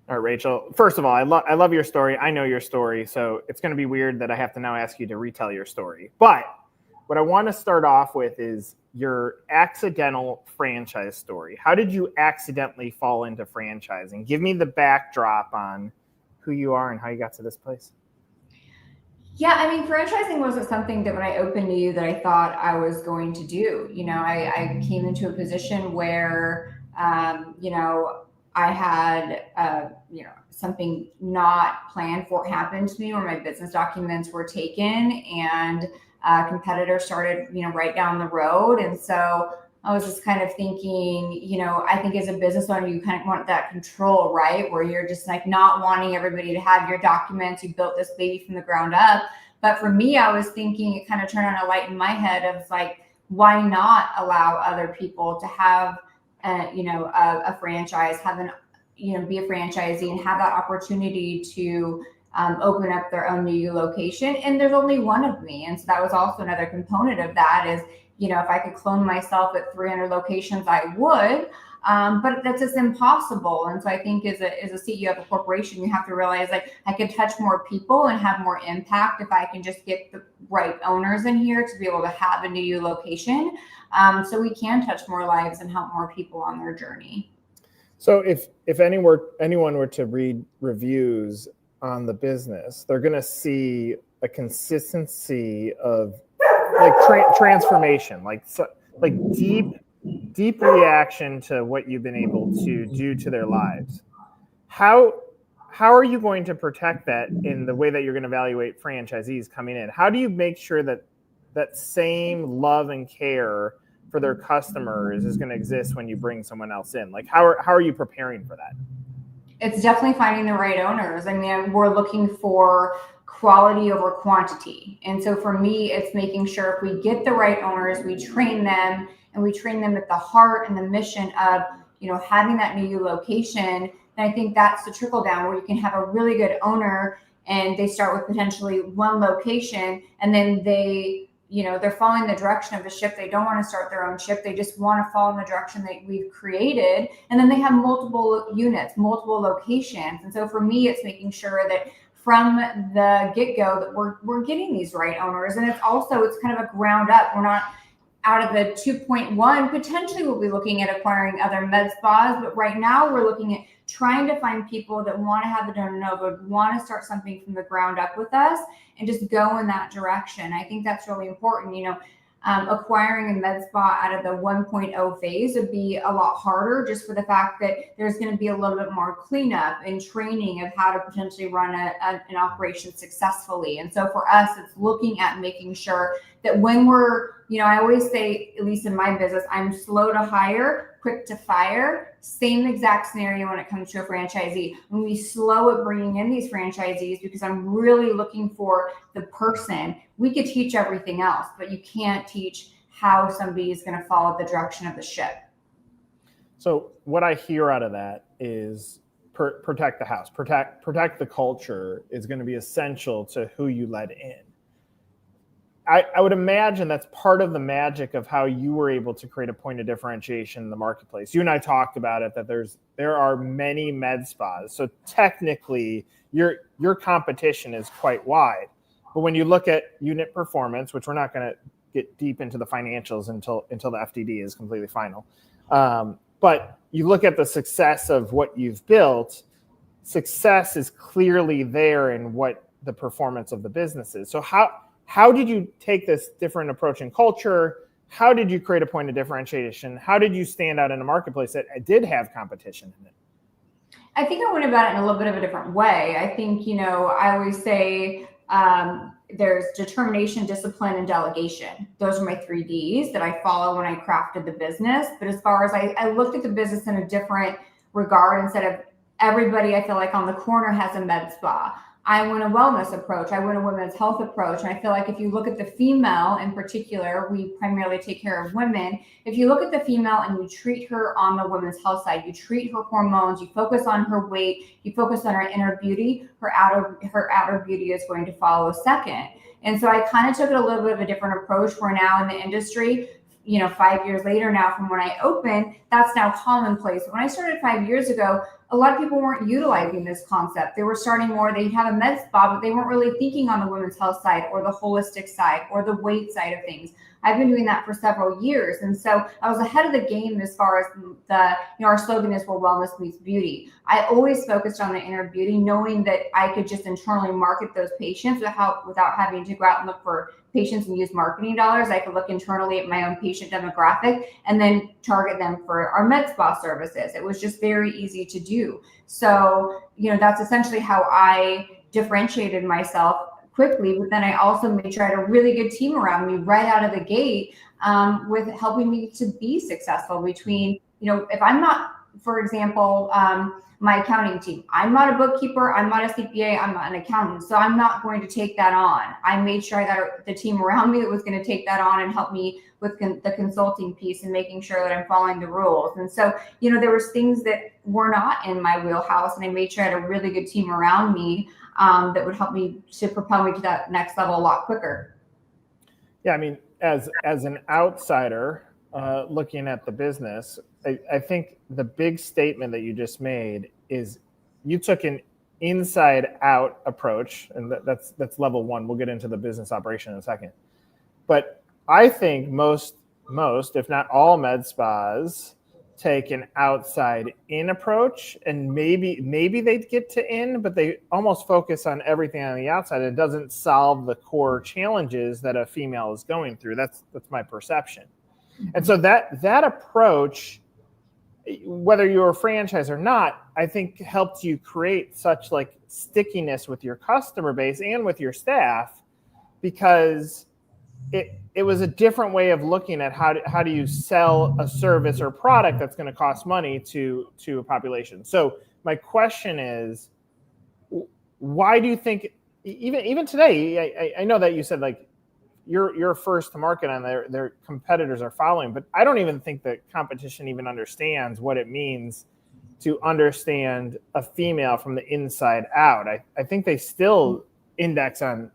All right, Rachel. First of all, I love your story. I know your story, so it's going to be weird that I have to now ask you to retell your story. But what I want to start off with is your accidental franchise story. How did you accidentally fall into franchising? Give me the backdrop on who you are and how you got to this place. Yeah, I mean, franchising wasn't something that when I opened to you that I thought I was going to do. I came into a position where, I had, something not planned for happen to me where my business documents were taken and a competitor started, right down the road. And so I was just kind of thinking, I think as a business owner, you kind of want that control, right? Where you're just like not wanting everybody to have your documents. You built this baby from the ground up. But for me, I was thinking, it kind of turned on a light in my head of like, why not allow other people to have, a franchise, be a franchisee and have that opportunity to open up their own new location. And there's only one of me. And so that was also another component of that is, if I could clone myself at 300 locations, I would. But that's just impossible. And so I think as a CEO of a corporation, you have to realize like I could touch more people and have more impact if I can just get the right owners in here to be able to have a new location. So we can touch more lives and help more people on their journey. So if anyone were to read reviews on the business, they're going to see a consistency of like transformation, like deep reaction to what you've been able to do to their lives. How are you going to protect that in the way that you're going to evaluate franchisees coming in? How do you make sure that that same love and care for their customers is going to exist when you bring someone else in? Like, how are you preparing for that? It's definitely finding the right owners. I mean, we're looking for quality over quantity. And so for me, it's making sure if we get the right owners, we train them and we train them at the heart and the mission of, having that new location. And I think that's the trickle down where you can have a really good owner and they start with potentially one location and then they're following the direction of the ship. They don't want to start their own ship. They just want to follow in the direction that we've created. And then they have multiple units, multiple locations. And so for me, it's making sure that from the get-go that we're getting these right owners. And it's kind of a ground up. We're not out of the 2.1, potentially we'll be looking at acquiring other med spas, but right now we're looking at trying to find people that want to have a de novo, want to start something from the ground up with us and just go in that direction. I think that's really important. Acquiring a med spa out of the 1.0 phase would be a lot harder just for the fact that there's going to be a little bit more cleanup and training of how to potentially run an operation successfully. And so for us, it's looking at making sure that when I always say, at least in my business, I'm slow to hire, quick to fire. Same exact scenario when it comes to a franchisee. When we slow at bringing in these franchisees, because I'm really looking for the person, we could teach everything else, but you can't teach how somebody is going to follow the direction of the ship. So what I hear out of that is protect the house, protect the culture is going to be essential to who you let in. I would imagine that's part of the magic of how you were able to create a point of differentiation in the marketplace. You and I talked about it, that there are many med spas. So technically your competition is quite wide. But when you look at unit performance, which we're not going to get deep into the financials until the FDD is completely final. But you look at the success of what you've built, success is clearly there in what the performance of the business is. So how did you take this different approach in culture? How did you create a point of differentiation? How did you stand out in a marketplace that did have competition in it? I think I went about it in a little bit of a different way. I think, I always say there's determination, discipline, and delegation. Those are my 3 Ds that I follow when I crafted the business. But as far as I looked at the business in a different regard, instead of everybody, I feel like on the corner has a med spa. I went a wellness approach. I went a women's health approach. And I feel like if you look at the female in particular, we primarily take care of women. If you look at the female and you treat her on the women's health side, you treat her hormones, you focus on her weight, you focus on her inner beauty, her outer beauty is going to follow second. And so I kind of took it a little bit of a different approach. We're now in the industry. 5 years later now from when I opened, that's now commonplace. When I started 5 years ago, a lot of people weren't utilizing this concept. They were starting more, they'd have a med spa, but they weren't really thinking on the women's health side or the holistic side or the weight side of things. I've been doing that for several years. And so I was ahead of the game as far as our slogan is where wellness meets beauty. I always focused on the inner beauty, knowing that I could just internally market those patients without having to go out and look for patients and use marketing dollars. I could look internally at my own patient demographic and then target them for our med spa services. It was just very easy to do. So, that's essentially how I differentiated myself quickly. But then I also made sure I had a really good team around me right out of the gate, with helping me to be successful between, if I'm not, for example, my accounting team, I'm not a bookkeeper, I'm not a CPA, I'm not an accountant, so I'm not going to take that on. I made sure I got the team around me that was going to take that on and help me with the consulting piece and making sure that I'm following the rules. And so, there was things that were not in my wheelhouse, and I made sure I had a really good team around me that would help me to propel me to that next level a lot quicker. Yeah, I mean, as an outsider looking at the business, I think the big statement that you just made is you took an inside out approach, and that's level one. We'll get into the business operation in a second. But I think most, if not all med spas take an outside in approach, and maybe they get to in, but they almost focus on everything on the outside. It doesn't solve the core challenges that a female is going through. That's my perception. And so that approach, whether you're a franchise or not, I think helped you create such like stickiness with your customer base and with your staff, because it was a different way of looking at how do you sell a service or product that's going to cost money to a population. So my question is, why do you think even today, I know that you said like you're first to market and their competitors are following, but I don't even think the competition even understands what it means to understand a female from the inside out. I think they still index on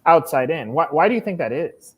outside in. Why do you think that is?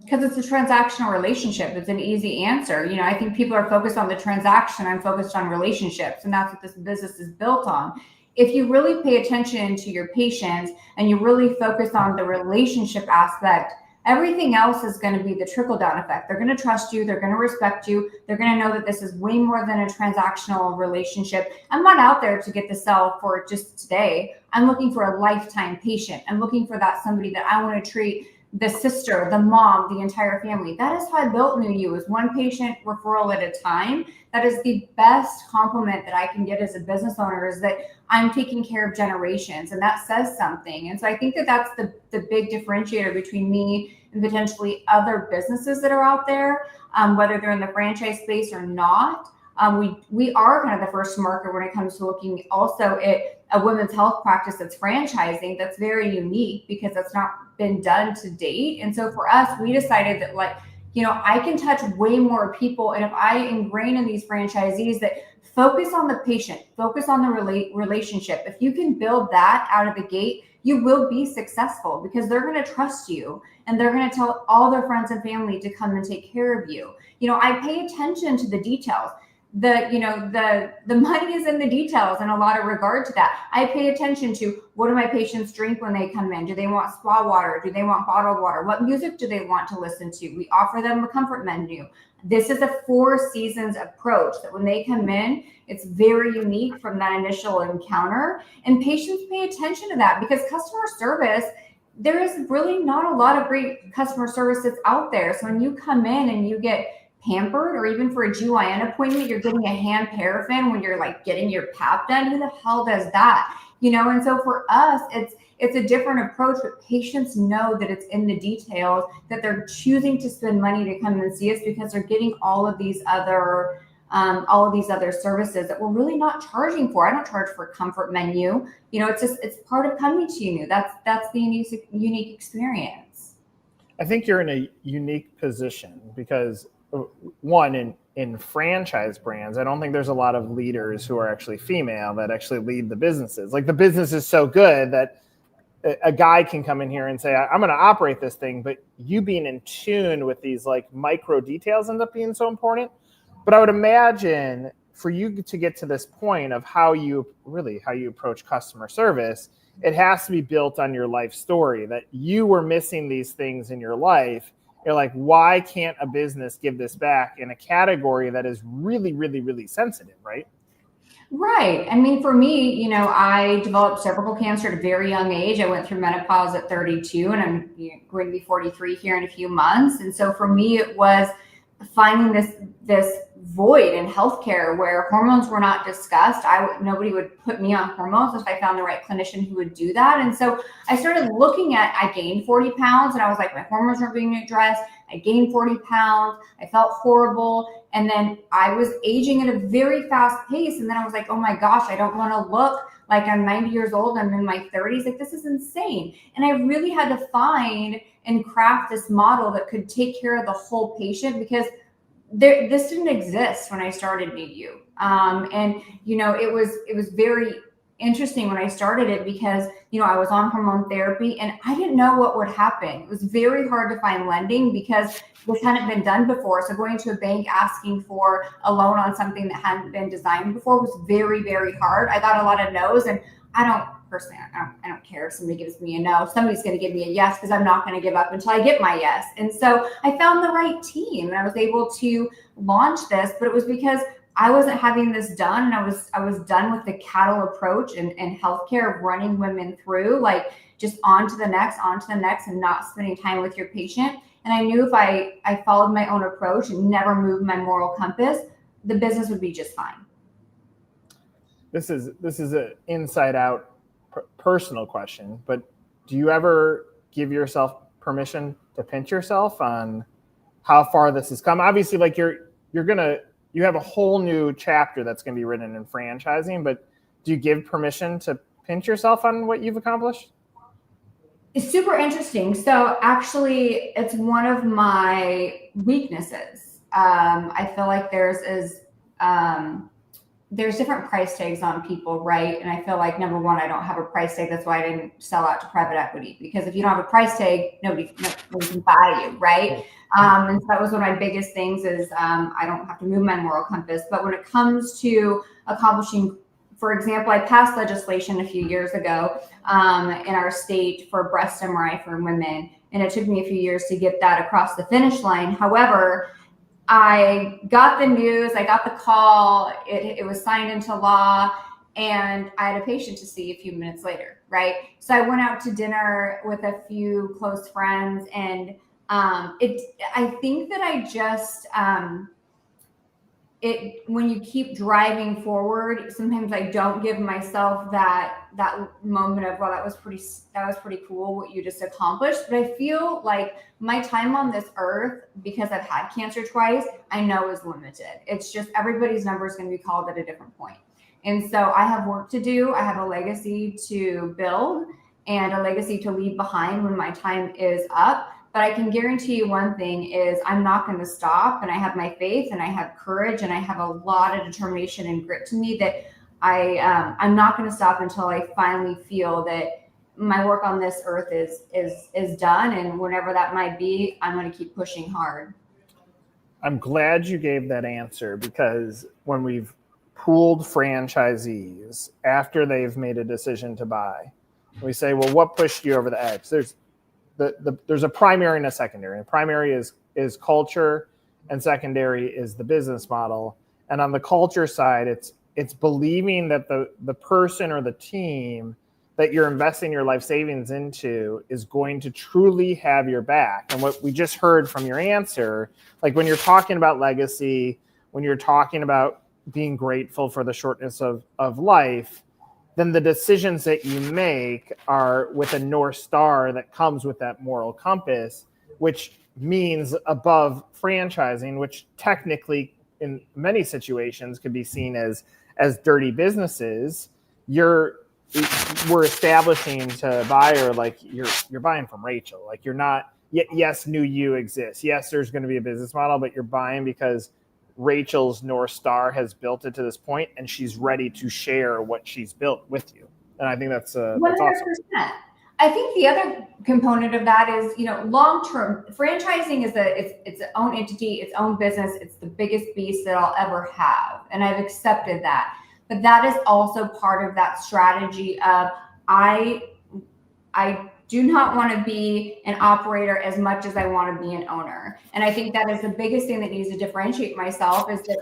Because it's a transactional relationship. It's an easy answer. I think people are focused on the transaction. I'm focused on relationships, and that's what this business is built on. If you really pay attention to your patients and you really focus on the relationship aspect, everything else is going to be the trickle-down effect. They're going to trust you. They're going to respect you. They're going to know that this is way more than a transactional relationship. I'm not out there to get the sell for just today. I'm looking for a lifetime patient. I'm looking for somebody that I want to treat, the sister, the mom, the entire family. That is how I built New You, is one patient referral at a time. That is the best compliment that I can get as a business owner, is that I'm taking care of generations, and that says something. And so I think that that's the big differentiator between me and potentially other businesses that are out there, whether they're in the franchise space or not. We are kind of the first market when it comes to looking also at a women's health practice that's franchising. That's very unique because that's not been done to date. And so for us, we decided that I can touch way more people. And if I ingrain in these franchisees that focus on the patient, focus on the relationship, if you can build that out of the gate, you will be successful, because they're going to trust you and they're going to tell all their friends and family to come and take care of you. I pay attention to the details. The money is in the details in a lot of regard to that. I pay attention to, what do my patients drink when they come in? Do they want spa water? Do they want bottled water? What music do they want to listen to? We offer them a comfort menu. This is a 4 seasons approach that when they come in, it's very unique from that initial encounter. And patients pay attention to that, because customer service, there is really not a lot of great customer service that's out there. So when you come in and you get pampered, or even for a GYN appointment, you're getting a hand paraffin when you're like getting your pap done. Who the hell does that? And so for us, it's a different approach, but patients know that it's in the details, that they're choosing to spend money to come and see us because they're getting all of these other services that we're really not charging for. I don't charge for a comfort menu. It's part of coming to you. That's the unique experience. I think you're in a unique position because, one, in franchise brands, I don't think there's a lot of leaders who are actually female that actually lead the businesses. Like, the business is so good that a guy can come in here and say, I'm going to operate this thing, but you being in tune with these like micro details end up being so important. But I would imagine for you to get to this point of how you approach customer service, it has to be built on your life story, that you were missing these things in your life. You're like, why can't a business give this back in a category that is really, really, really sensitive, right? Right. I mean, for me, you know, I developed cervical cancer at a very young age. I went through menopause at 32, and I'm going to be 43 here in a few months. And so for me, it was finding this void in healthcare where hormones were not discussed. Nobody would put me on hormones if I found the right clinician who would do that. And so I started looking at, I gained 40 pounds and I was like, my hormones weren't being addressed. I gained 40 pounds. I felt horrible. And then I was aging at a very fast pace. And then I was like, oh my gosh, I don't want to look like I'm 90 years old. I'm in my 30s. Like, this is insane. And I really had to find and craft this model that could take care of the whole patient, because this didn't exist when I started NewU. And, you know, it was very interesting when I started it because, you know, I was on hormone therapy and I didn't know what would happen. It was very hard to find lending because this hadn't been done before. So going to a bank asking for a loan on something that hadn't been designed before was very, very hard. I got a lot of no's, and I don't care if somebody gives me a no. Somebody's going to give me a yes, because I'm not going to give up until I get my yes. And so I found the right team and I was able to launch this, but it was because I wasn't having this done, and I was done with the cattle approach and healthcare of running women through, like, just on to the next, and not spending time with your patient. And I knew if I followed my own approach and never moved my moral compass, the business would be just fine. This is an inside out personal question, but do you ever give yourself permission to pinch yourself on how far this has come? Obviously, like you have a whole new chapter that's going to be written in franchising, but do you give permission to pinch yourself on what you've accomplished? It's super interesting. So actually, it's one of my weaknesses. I feel like there's different price tags on people, right? And I feel like, number one, I don't have a price tag. That's why I didn't sell out to private equity, because if you don't have a price tag, nobody can buy you, right? And so that was one of my biggest things is I don't have to move my moral compass. But when it comes to accomplishing, for example, I passed legislation a few years ago in our state for breast MRI for women, and it took me a few years to get that across the finish line. However, I got the news, I got the call, it was signed into law, and I had a patient to see a few minutes later, right? So I went out to dinner with a few close friends, and I think that I just, when you keep driving forward, sometimes I don't give myself that moment of, well, that was pretty cool what you just accomplished. But I feel like my time on this earth, because I've had cancer twice, I know is limited. It's just everybody's number is going to be called at a different point. And so I have work to do. I have a legacy to build and a legacy to leave behind when my time is up. But I can guarantee you one thing is I'm not going to stop, and I have my faith and I have courage and I have a lot of determination and grit to me that I'm not going to stop until I finally feel that my work on this earth is done. And whenever that might be, I'm going to keep pushing hard. I'm glad you gave that answer, because when we've pooled franchisees after they've made a decision to buy, we say, well, what pushed you over the edge? There's a primary and a secondary. And primary is culture, and secondary is the business model. And on the culture side, it's believing that the person or the team that you're investing your life savings into is going to truly have your back. And what we just heard from your answer, like when you're talking about legacy, when you're talking about being grateful for the shortness of life, then the decisions that you make are with a North Star that comes with that moral compass, which means above franchising, which technically in many situations could be seen as dirty businesses. We're establishing to a buyer, like you're buying from Rachel. Like, you're not, yes, NewU exists. Yes, there's going to be a business model, but you're buying because Rachel's North Star has built it to this point, and she's ready to share what she's built with you. And I think that's awesome. 100%. I think the other component of that is, long-term franchising is its own entity, its own business. It's the biggest beast that I'll ever have. And I've accepted that. But that is also part of that strategy of I do not want to be an operator as much as I want to be an owner. And I think that is the biggest thing that needs to differentiate myself is that,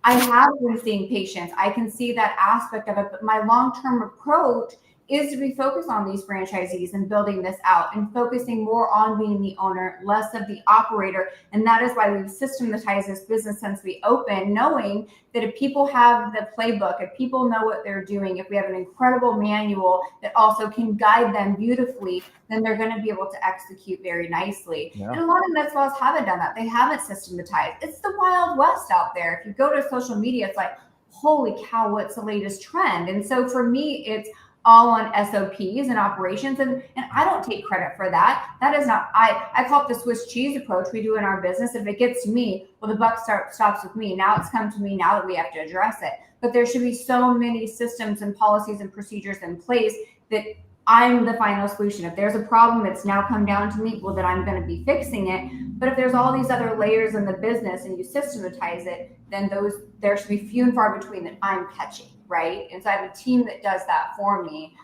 I have been seeing patients. I can see that aspect of it, but my long-term approach is to be focused on these franchisees and building this out and focusing more on being the owner, less of the operator. And that is why we've systematized this business since we opened, knowing that if people have the playbook, if people know what they're doing, if we have an incredible manual that also can guide them beautifully, then they're going to be able to execute very nicely. Yeah. And a lot of med spas haven't done that. They haven't systematized. It's the Wild West out there. If you go to social media, it's like, holy cow, what's the latest trend? And so for me, it's all on SOPs and operations. And I don't take credit for that. That is not, I call it the Swiss cheese approach we do in our business. If it gets to me, well, the buck stops with me. Now it's come to me now that we have to address it. But there should be so many systems and policies and procedures in place that I'm the final solution. If there's a problem, it's now come down to me, well, then I'm going to be fixing it. But if there's all these other layers in the business and you systematize it, then there should be few and far between that I'm catching. Right. And so I have a team that does that for me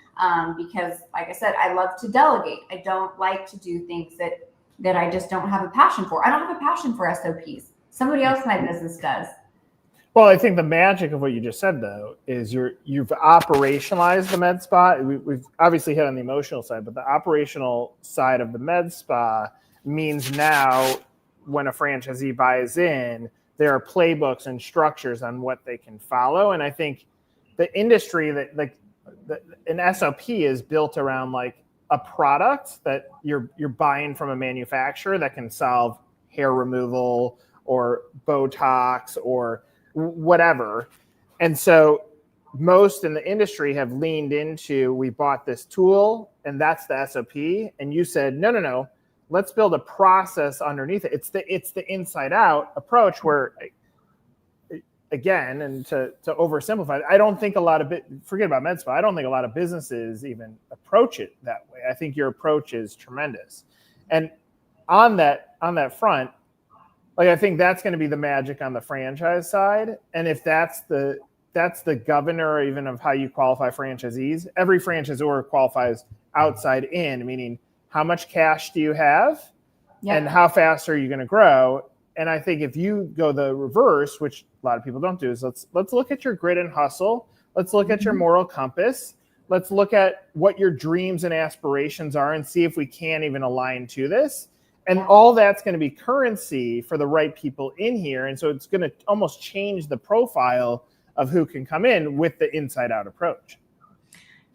because, like I said, I love to delegate. I don't like to do things that I just don't have a passion for. I don't have a passion for SOPs. Somebody else in my business does. Well, I think the magic of what you just said, though, is you've operationalized the med spa. We've obviously hit on the emotional side, but the operational side of the med spa means now when a franchisee buys in, there are playbooks and structures on what they can follow. And I think the industry an SOP is built around like a product that you're buying from a manufacturer that can solve hair removal or Botox or whatever. And so most in the industry have leaned into, we bought this tool and that's the SOP. And you said, no, let's build a process underneath it. It's the inside out approach where, again, and to oversimplify, I don't think forget about med spa. I don't think a lot of businesses even approach it that way. I think your approach is tremendous. And on that front, like, I think that's going to be the magic on the franchise side. And if that's the governor even of how you qualify franchisees, every franchisor qualifies outside in, meaning how much cash do you have and how fast are you going to grow? And I think if you go the reverse, which a lot of people don't do, is let's look at your grit and hustle. Let's look at your moral compass. Let's look at what your dreams and aspirations are and see if we can even align to this. And all that's going to be currency for the right people in here. And so it's going to almost change the profile of who can come in with the inside out approach.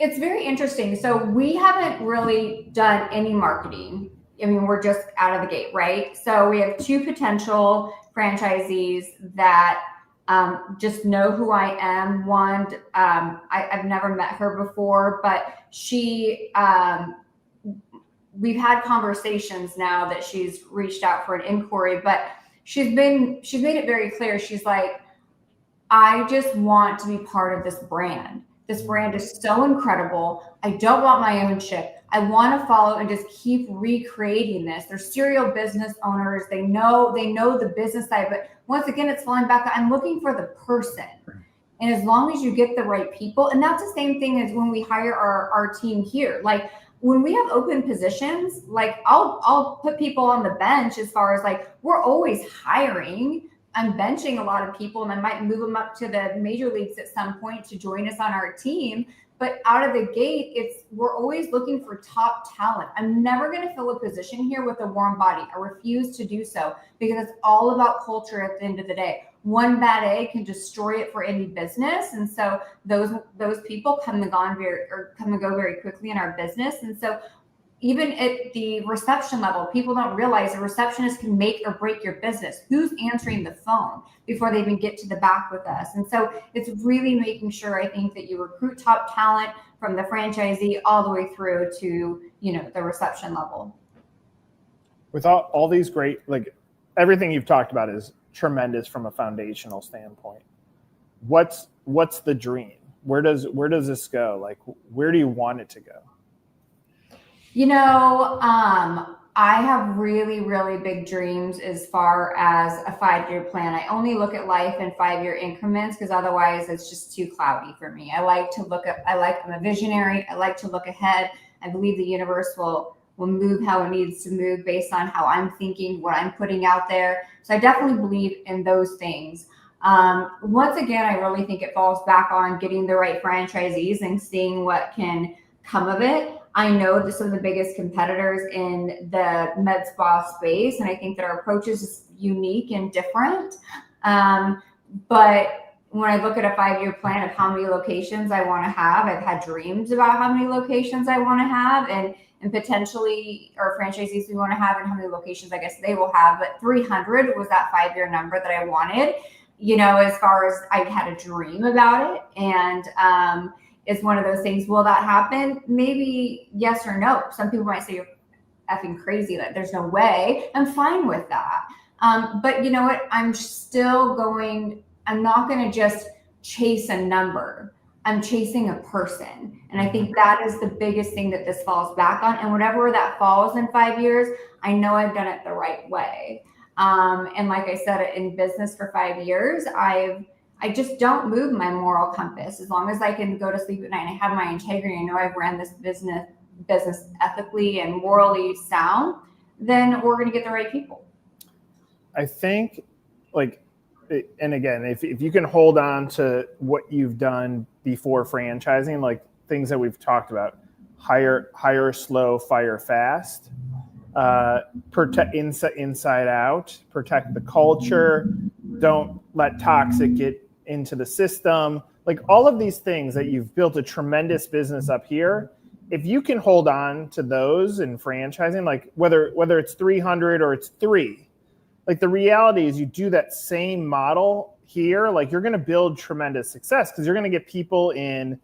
It's very interesting. So we haven't really done any marketing. I mean, we're just out of the gate, right? So we have 2 potential franchisees that just know who I am. One, I've never met her before, but we've had conversations now that she's reached out for an inquiry, but she's made it very clear. She's like, I just want to be part of this brand. This brand is so incredible. I don't want my own ship. I want to follow and just keep recreating this. They're serial business owners. They know the business side, but once again, it's falling back. I'm looking for the person. And as long as you get the right people, and that's the same thing as when we hire our team here. Like when we have open positions, like I'll put people on the bench as far as like, we're always hiring. I'm benching a lot of people and I might move them up to the major leagues at some point to join us on our team. But out of the gate, we're always looking for top talent. I'm never going to fill a position here with a warm body. I refuse to do so because it's all about culture at the end of the day. One bad egg can destroy it for any business. And so those people come and go very quickly in our business. And so even at the reception level, people don't realize a receptionist can make or break your business. Who's answering the phone before they even get to the back with us? And so it's really making sure, I think, that you recruit top talent from the franchisee all the way through to, the reception level. With all these great, like everything you've talked about is tremendous from a foundational standpoint. What's the dream? Where does this go? Like, where do you want it to go? I have really, really big dreams as far as a 5-year plan. I only look at life in 5-year increments because otherwise it's just too cloudy for me. I'm a visionary. I like to look ahead. I believe the universe will move how it needs to move based on how I'm thinking, what I'm putting out there. So I definitely believe in those things. Once again, I really think it falls back on getting the right franchisees and seeing what can come of it. I know that some of the biggest competitors in the med spa space, and I think that our approach is unique and different. But when I look at a 5-year plan of how many locations I want to have, I've had dreams about how many locations I want to have and potentially, or franchisees we want to have and how many locations I guess they will have. But 300 was that 5-year number that I wanted, as far as I had a dream about it. And, it's one of those things. Will that happen? Maybe yes or no. Some people might say you're effing crazy, that there's no way. I'm fine with that. But you know what? I'm not going to just chase a number. I'm chasing a person. And I think that is the biggest thing that this falls back on. And whatever that falls in 5 years, I know I've done it the right way. And like I said, in business for 5 years, I just don't move my moral compass. As long as I can go to sleep at night and I have my integrity, I know I've ran this business ethically and morally sound, then we're going to get the right people. I think, and again, if you can hold on to what you've done before franchising, like things that we've talked about, hire slow, fire fast, protect inside out, protect the culture, don't let toxic get into the system, like all of these things that you've built a tremendous business up here. If you can hold on to those in franchising, like whether it's 300 or it's 3, like the reality is you do that same model here, like you're going to build tremendous success because you're going to get people in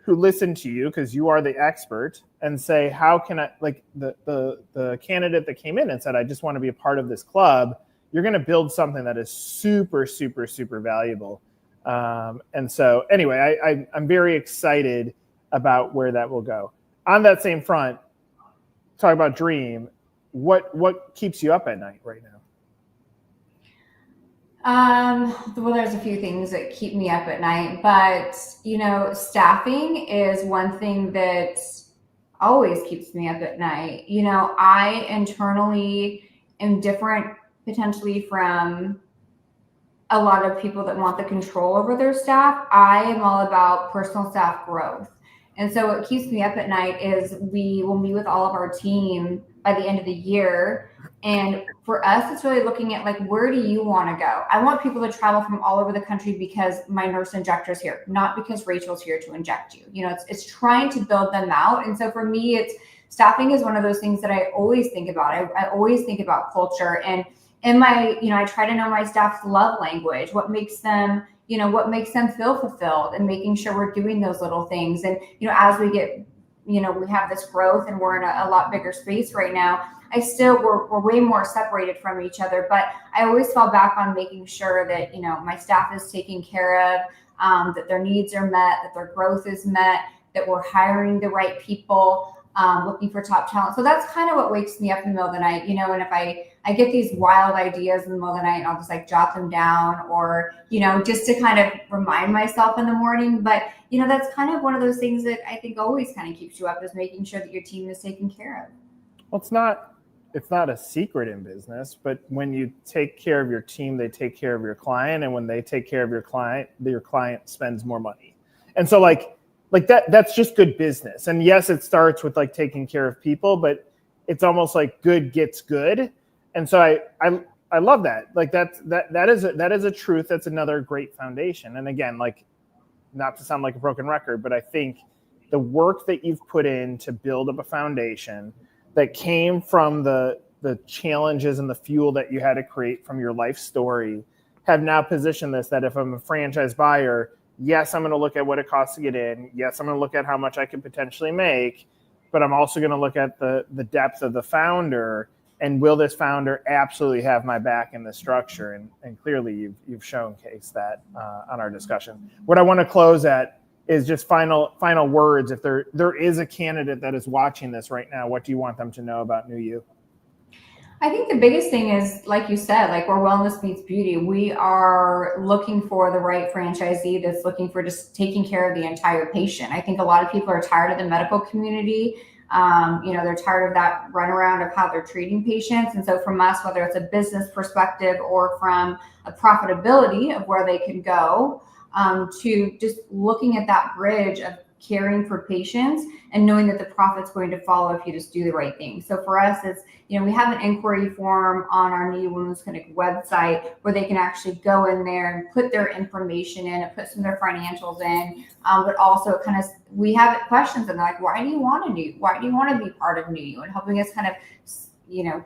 who listen to you because you are the expert and say, how can I, like the candidate that came in and said, I just want to be a part of this club. You're going to build something that is super, super, super valuable. And so anyway, I'm very excited about where that will go. On that same front, talk about dream. What keeps you up at night right now? Well, there's a few things that keep me up at night, but staffing is one thing that always keeps me up at night. I internally am different potentially from a lot of people that want the control over their staff. I am all about personal staff growth. And so what keeps me up at night is we will meet with all of our team by the end of the year. And for us, it's really looking at like, where do you want to go? I want people to travel from all over the country because my nurse injector's here, not because Rachel's here to inject you. It's trying to build them out. And so for me, staffing is one of those things that I always think about. I always think about culture and I try to know my staff's love language, what makes them feel fulfilled, and making sure we're doing those little things. And, as we get, we have this growth and we're in a lot bigger space right now. We're way more separated from each other, but I always fall back on making sure that, my staff is taken care of, that their needs are met, that their growth is met, that we're hiring the right people, looking for top talent. So that's kind of what wakes me up in the middle of the night, and if I get these wild ideas in the middle of the night and I'll just like jot them down or, just to kind of remind myself in the morning. But, that's kind of one of those things that I think always kind of keeps you up, is making sure that your team is taken care of. Well, it's not a secret in business, but when you take care of your team, they take care of your client. And when they take care of your client spends more money. And so like that's just good business. And yes, it starts with like taking care of people, but it's almost like good gets good. And so I love that. Like that is a truth. That's another great foundation. And again, like, not to sound like a broken record, but I think the work that you've put in to build up a foundation that came from the challenges and the fuel that you had to create from your life story have now positioned this, that if I'm a franchise buyer, yes, I'm going to look at what it costs to get in. Yes, I'm going to look at how much I can potentially make, but I'm also going to look at the depth of the founder, and will this founder absolutely have my back in the structure? And clearly you've showcased that on our discussion. What I want to close at is just final words. If there is a candidate that is watching this right now, what do you want them to know about New You? I think the biggest thing is, like you said, like where wellness meets beauty, we are looking for the right franchisee that's looking for just taking care of the entire patient. I think a lot of people are tired of the medical community. They're tired of that runaround of how they're treating patients. And so from us, whether it's a business perspective or from a profitability of where they can go, to just looking at that bridge of caring for patients and knowing that the profit's going to follow if you just do the right thing. So for us, it's, we have an inquiry form on our New Women's Clinic website where they can actually go in there and put their information in and put some of their financials in. But also kind of, we have questions and they're like, why do you want to be part of New You? And helping us kind of,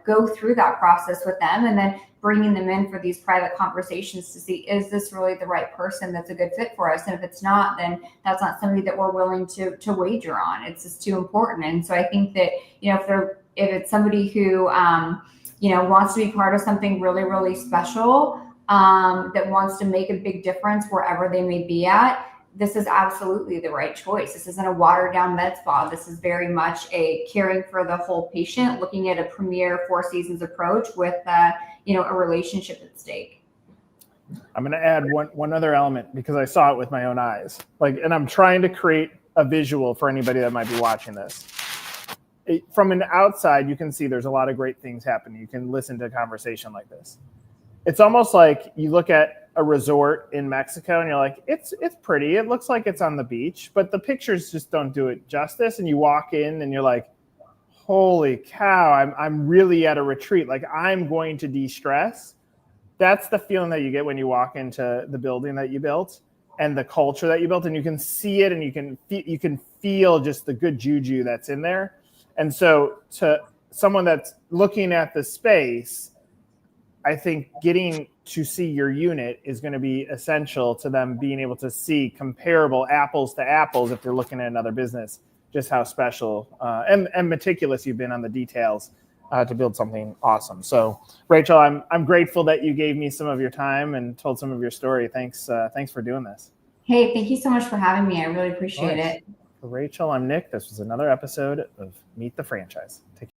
go through that process with them and then bringing them in for these private conversations to see, is this really the right person that's a good fit for us? And if it's not, then that's not somebody that we're willing to wager on. It's just too important. And so I think that, if it's somebody who, wants to be part of something really, really special, that wants to make a big difference wherever they may be at, this is absolutely the right choice. This isn't a watered down med spa. This is very much a caring for the whole patient, looking at a premier Four Seasons approach with, a relationship at stake. I'm going to add one other element because I saw it with my own eyes. And I'm trying to create a visual for anybody that might be watching this. From an outside, you can see there's a lot of great things happening. You can listen to a conversation like this. It's almost like you look at a resort in Mexico and you're like, it's pretty. It looks like it's on the beach, but the pictures just don't do it justice. And you walk in and you're like, holy cow, I'm really at a retreat. Like, I'm going to de-stress. That's the feeling that you get when you walk into the building that you built and the culture that you built, and you can see it and you can feel just the good juju that's in there. And so to someone that's looking at the space, I think getting to see your unit is going to be essential to them being able to see comparable apples to apples if they're looking at another business, just how special and meticulous you've been on the details to build something awesome. So, Rachel, I'm grateful that you gave me some of your time and told some of your story. Thanks for doing this. Hey, thank you so much for having me. I really appreciate it. For Rachel, I'm Nick. This was another episode of Meet the Franchise. Take care.